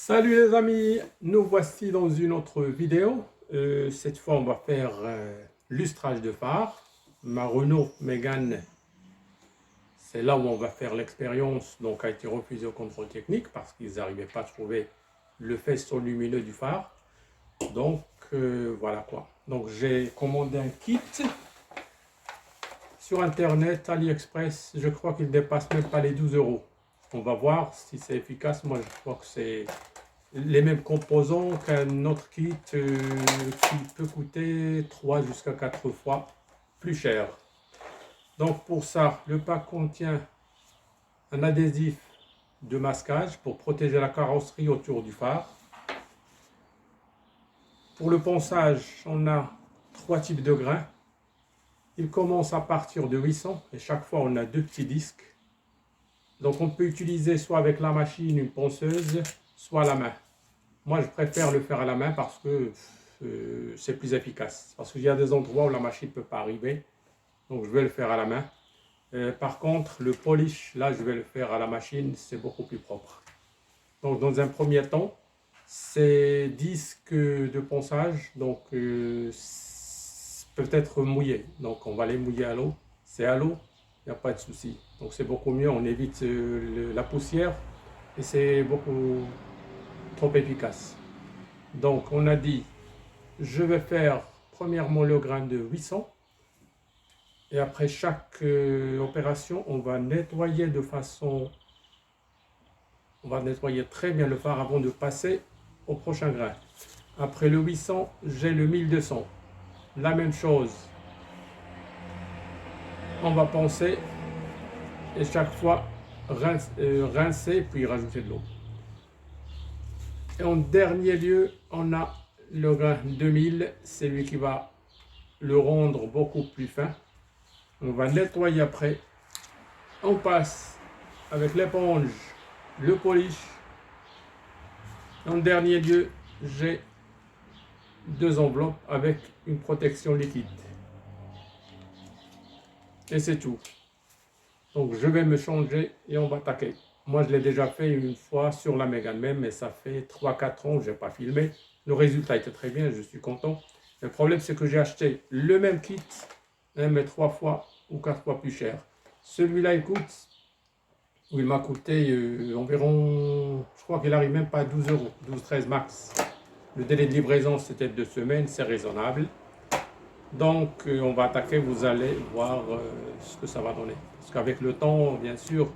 Salut les amis, nous voici dans une autre vidéo. Cette fois on va faire lustrage de phare. Ma Renault Mégane, c'est là où on va faire l'expérience, donc a été refusée au contrôle technique parce qu'ils n'arrivaient pas à trouver le faisceau lumineux du phare. Donc voilà quoi. Donc j'ai commandé un kit sur internet, AliExpress. Je crois qu'il ne dépasse même pas les 12 euros. On va voir si c'est efficace. Moi je crois que c'est les mêmes composants qu'un autre kit qui peut coûter 3 jusqu'à 4 fois plus cher. Donc pour ça, le pack contient un adhésif de masquage pour protéger la carrosserie autour du phare. Pour le ponçage, on a 3 types de grains. Il commence à partir de 800 et chaque fois on a 2 petits disques. Donc on peut utiliser soit avec la machine, une ponceuse, soit à la main. Moi, je préfère le faire à la main parce que c'est plus efficace. Parce qu'il y a des endroits où la machine ne peut pas arriver. Donc, je vais le faire à la main. Par contre, le polish, là, je vais le faire à la machine. C'est beaucoup plus propre. Donc, dans un premier temps, ces disques de ponçage donc, peuvent être mouillés. Donc, on va les mouiller à l'eau. C'est à l'eau, il n'y a pas de souci. Donc, c'est beaucoup mieux. On évite la poussière et c'est beaucoup trop efficace. Donc, on a dit, je vais faire premièrement le grain de 800. Et après chaque opération, on va nettoyer de façon... On va nettoyer très bien le phare avant de passer au prochain grain. Après le 800, j'ai le 1200. La même chose. On va poncer et chaque fois rincer puis rajouter de l'eau. Et en dernier lieu, on a le grain 2000, c'est lui qui va le rendre beaucoup plus fin. On va nettoyer après. On passe avec l'éponge, le polish. En dernier lieu, j'ai 2 enveloppes avec une protection liquide. Et c'est tout. Donc je vais me changer et on va attaquer. Moi je l'ai déjà fait une fois sur la Mégane même, mais ça fait 3-4 ans que je n'ai pas filmé. Le résultat était très bien, je suis content. Le problème c'est que j'ai acheté le même kit, mais 3 fois ou 4 fois plus cher. Celui-là il m'a coûté environ, je crois qu'il n'arrive même pas à 12 euros, 12-13 max. Le délai de livraison c'était 2 semaines, c'est raisonnable. Donc on va attaquer, vous allez voir ce que ça va donner. Parce qu'avec le temps, bien sûr,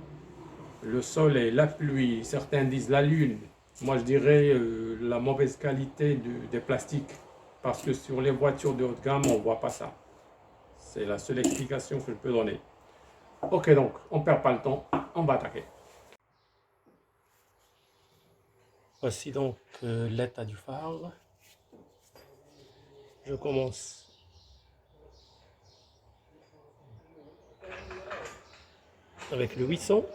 le soleil, la pluie, certains disent la lune. Moi je dirais la mauvaise qualité des plastiques. Parce que sur les voitures de haute gamme, on ne voit pas ça. C'est la seule explication que je peux donner. Ok, donc on ne perd pas le temps, on va attaquer. Voici donc l'état du phare. Je commence avec le 800.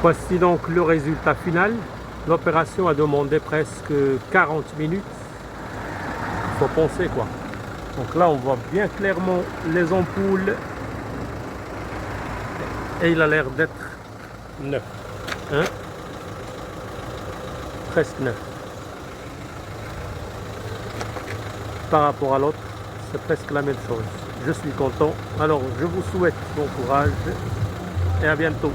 Voici donc le résultat final. L'opération a demandé presque 40 minutes. Il faut penser quoi. Donc là on voit bien clairement les ampoules. Et il a l'air d'être neuf. Hein? Presque neuf. Par rapport à l'autre, c'est presque la même chose. Je suis content. Alors je vous souhaite bon courage et à bientôt.